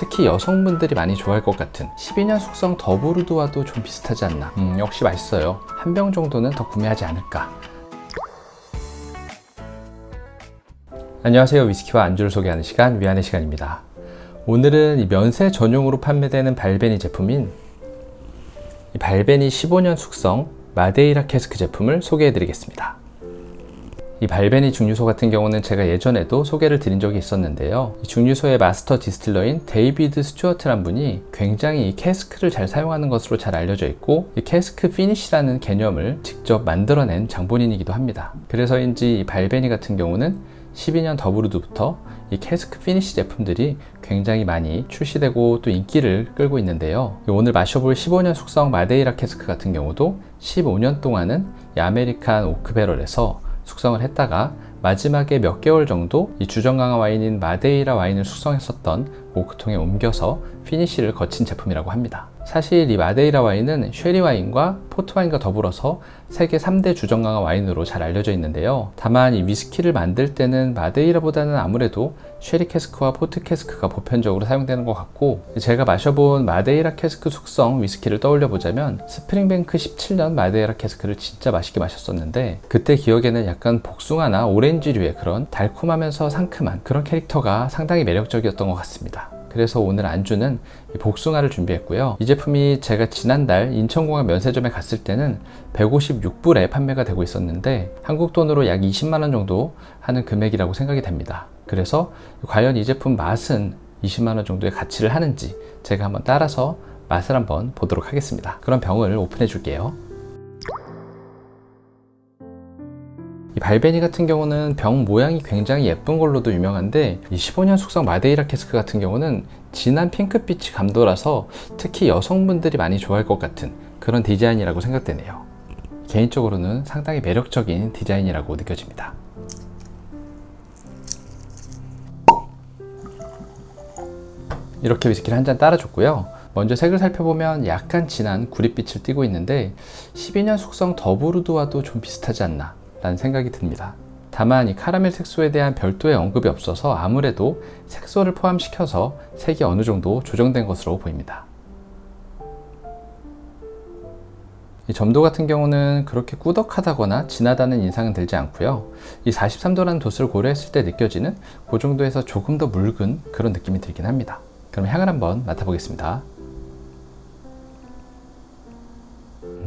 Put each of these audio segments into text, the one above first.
특히 여성분들이 많이 좋아할 것 같은 12년 숙성 더브루드와도 좀 비슷하지 않나. 역시 맛있어요. 한 병 정도는 더 구매하지 않을까. 안녕하세요. 위스키와 안주를 소개하는 시간, 위안의 시간입니다. 오늘은 이 면세 전용으로 판매되는 발베니 제품인 이 발베니 15년 숙성 마데이라 캐스크 제품을 소개해 드리겠습니다. 이 발베니 증류소 같은 경우는 제가 예전에도 소개를 드린 적이 있었는데요. 이 증류소의 마스터 디스틸러인 데이비드 스튜어트란 분이 굉장히 이 캐스크를 잘 사용하는 것으로 잘 알려져 있고, 이 캐스크 피니시라는 개념을 직접 만들어낸 장본인이기도 합니다. 그래서인지 이 발베니 같은 경우는 12년 더브루드부터 이 캐스크 피니시 제품들이 굉장히 많이 출시되고 또 인기를 끌고 있는데요. 오늘 마셔볼 15년 숙성 마데이라 캐스크 같은 경우도 15년 동안은 이 아메리칸 오크 배럴에서 숙성을 했다가 마지막에 몇 개월 정도 이 주정 강화 와인인 마데이라 와인을 숙성했었던 오크통에 옮겨서 피니시를 거친 제품이라고 합니다. 사실 이 마데이라 와인은 쉐리 와인과 포트 와인과 더불어서 세계 3대 주정 강화 와인으로 잘 알려져 있는데요. 다만 이 위스키를 만들 때는 마데이라보다는 아무래도 쉐리 캐스크와 포트 캐스크가 보편적으로 사용되는 것 같고, 제가 마셔본 마데이라 캐스크 숙성 위스키를 떠올려 보자면 스프링뱅크 17년 마데이라 캐스크를 진짜 맛있게 마셨었는데, 그때 기억에는 약간 복숭아나 오렌지류의 그런 달콤하면서 상큼한 그런 캐릭터가 상당히 매력적이었던 것 같습니다. 그래서 오늘 안주는 이 복숭아를 준비했고요. 이 제품이 제가 지난달 인천공항 면세점에 갔을 때는 156불에 판매가 되고 있었는데 한국 돈으로 약 20만원 정도 하는 금액이라고 생각이 됩니다. 그래서 과연 이 제품 맛은 20만원 정도의 가치를 하는지 제가 한번 따라서 맛을 한번 보도록 하겠습니다. 그럼 병을 오픈해 줄게요. 이 발베니 같은 경우는 병 모양이 굉장히 예쁜 걸로도 유명한데, 이 15년 숙성 마데이라 캐스크 같은 경우는 진한 핑크빛이 감도라서 특히 여성분들이 많이 좋아할 것 같은 그런 디자인이라고 생각되네요. 개인적으로는 상당히 매력적인 디자인이라고 느껴집니다. 이렇게 위스키를 한 잔 따라줬고요. 먼저 색을 살펴보면 약간 진한 구릿빛을 띠고 있는데 12년 숙성 더브루드와도 좀 비슷하지 않나 라는 생각이 듭니다. 다만 이 카라멜 색소에 대한 별도의 언급이 없어서 아무래도 색소를 포함시켜서 색이 어느 정도 조정된 것으로 보입니다. 이 점도 같은 경우는 그렇게 꾸덕하다거나 진하다는 인상은 들지 않고요. 이 43도라는 도수를 고려했을 때 느껴지는 그 정도에서 조금 더 묽은 그런 느낌이 들긴 합니다. 그럼 향을 한번 맡아보겠습니다.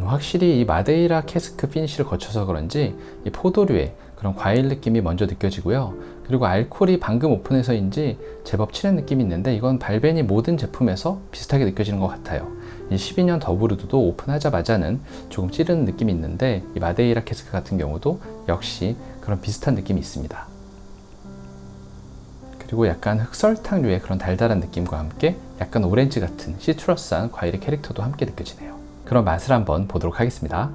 확실히 이 마데이라 캐스크 피니시를 거쳐서 그런지 이 포도류의 그런 과일 느낌이 먼저 느껴지고요. 그리고 알코올이 방금 오픈해서인지 제법 치는 느낌이 있는데, 이건 발베니 모든 제품에서 비슷하게 느껴지는 것 같아요. 이 12년 더브루드도 오픈하자마자는 조금 찌르는 느낌이 있는데, 이 마데이라 캐스크 같은 경우도 역시 그런 비슷한 느낌이 있습니다. 그리고 약간 흑설탕류의 그런 달달한 느낌과 함께 약간 오렌지 같은 시트러스한 과일의 캐릭터도 함께 느껴지네요. 그럼 맛을 한번 보도록 하겠습니다.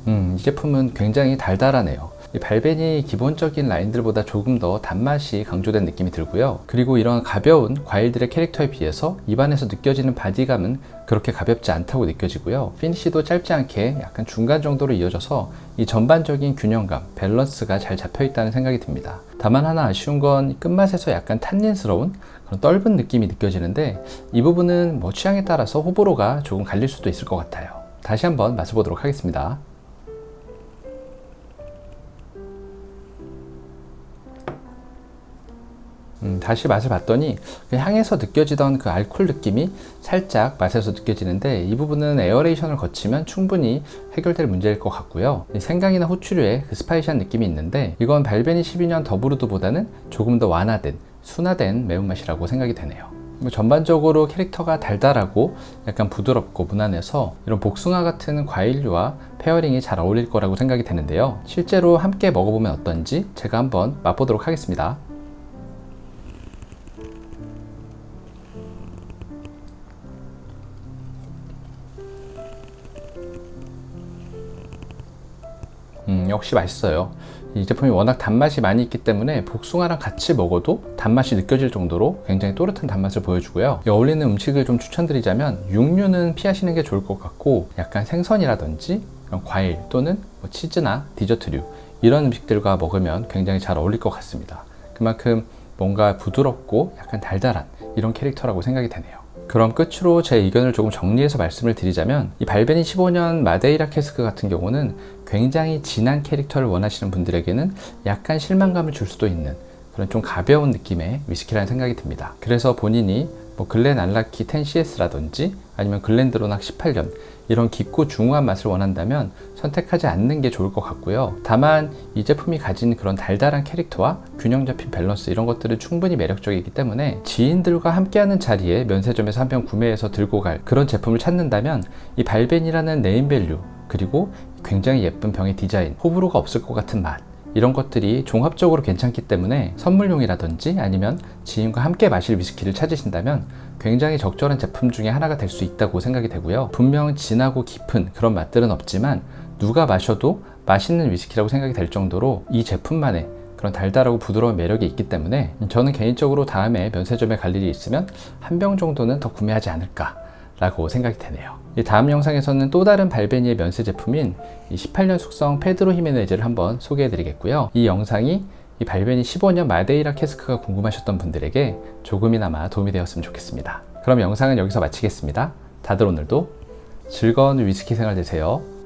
이 제품은 굉장히 달달하네요. 이 발베니 기본적인 라인들보다 조금 더 단맛이 강조된 느낌이 들고요. 그리고 이런 가벼운 과일들의 캐릭터에 비해서 입안에서 느껴지는 바디감은 그렇게 가볍지 않다고 느껴지고요. 피니시도 짧지 않게 약간 중간 정도로 이어져서 이 전반적인 균형감, 밸런스가 잘 잡혀 있다는 생각이 듭니다. 다만 하나 아쉬운 건 끝맛에서 약간 탄닌스러운 그런 떫은 느낌이 느껴지는데, 이 부분은 뭐 취향에 따라서 호불호가 조금 갈릴 수도 있을 것 같아요. 다시 한번 맛을 보도록 하겠습니다. 다시 맛을 봤더니 그 향에서 느껴지던 그 알코올 느낌이 살짝 맛에서 느껴지는데, 이 부분은 에어레이션을 거치면 충분히 해결될 문제일 것 같고요. 생강이나 후추류의 그 스파이시한 느낌이 있는데, 이건 발베니 12년 더브루드보다는 조금 더 완화된 순화된 매운맛이라고 생각이 되네요. 전반적으로 캐릭터가 달달하고 약간 부드럽고 무난해서 이런 복숭아 같은 과일류와 페어링이 잘 어울릴 거라고 생각이 되는데요. 실제로 함께 먹어보면 어떤지 제가 한번 맛보도록 하겠습니다. 역시 맛있어요. 이 제품이 워낙 단맛이 많이 있기 때문에 복숭아랑 같이 먹어도 단맛이 느껴질 정도로 굉장히 또렷한 단맛을 보여주고요. 어울리는 음식을 좀 추천드리자면 육류는 피하시는 게 좋을 것 같고, 약간 생선이라든지 과일 또는 치즈나 디저트류 이런 음식들과 먹으면 굉장히 잘 어울릴 것 같습니다. 그만큼 뭔가 부드럽고 약간 달달한 이런 캐릭터라고 생각이 되네요. 그럼 끝으로 제 의견을 조금 정리해서 말씀을 드리자면, 이 발베니 15년 마데이라 캐스크 같은 경우는 굉장히 진한 캐릭터를 원하시는 분들에게는 약간 실망감을 줄 수도 있는 그런 좀 가벼운 느낌의 위스키라는 생각이 듭니다. 그래서 본인이 글렌 알라키 10CS라든지 아니면 글렌드로낙 18년 이런 깊고 중후한 맛을 원한다면 선택하지 않는 게 좋을 것 같고요. 다만 이 제품이 가진 그런 달달한 캐릭터와 균형 잡힌 밸런스, 이런 것들은 충분히 매력적이기 때문에 지인들과 함께하는 자리에 면세점에서 한 병 구매해서 들고 갈 그런 제품을 찾는다면 이 발벤이라는 네임밸류, 그리고 굉장히 예쁜 병의 디자인, 호불호가 없을 것 같은 맛, 이런 것들이 종합적으로 괜찮기 때문에 선물용이라든지 아니면 지인과 함께 마실 위스키를 찾으신다면 굉장히 적절한 제품 중에 하나가 될 수 있다고 생각이 되고요. 분명 진하고 깊은 그런 맛들은 없지만 누가 마셔도 맛있는 위스키라고 생각이 될 정도로 이 제품만의 그런 달달하고 부드러운 매력이 있기 때문에 저는 개인적으로 다음에 면세점에 갈 일이 있으면 한 병 정도는 더 구매하지 않을까 라고 생각이 되네요. 이 다음 영상에서는 또 다른 발베니의 면세 제품인 이 18년 숙성 페드로 히메네즈를 한번 소개해 드리겠고요. 이 영상이 이 발베니 15년 마데이라 캐스크가 궁금하셨던 분들에게 조금이나마 도움이 되었으면 좋겠습니다. 그럼 영상은 여기서 마치겠습니다. 다들 오늘도 즐거운 위스키 생활 되세요.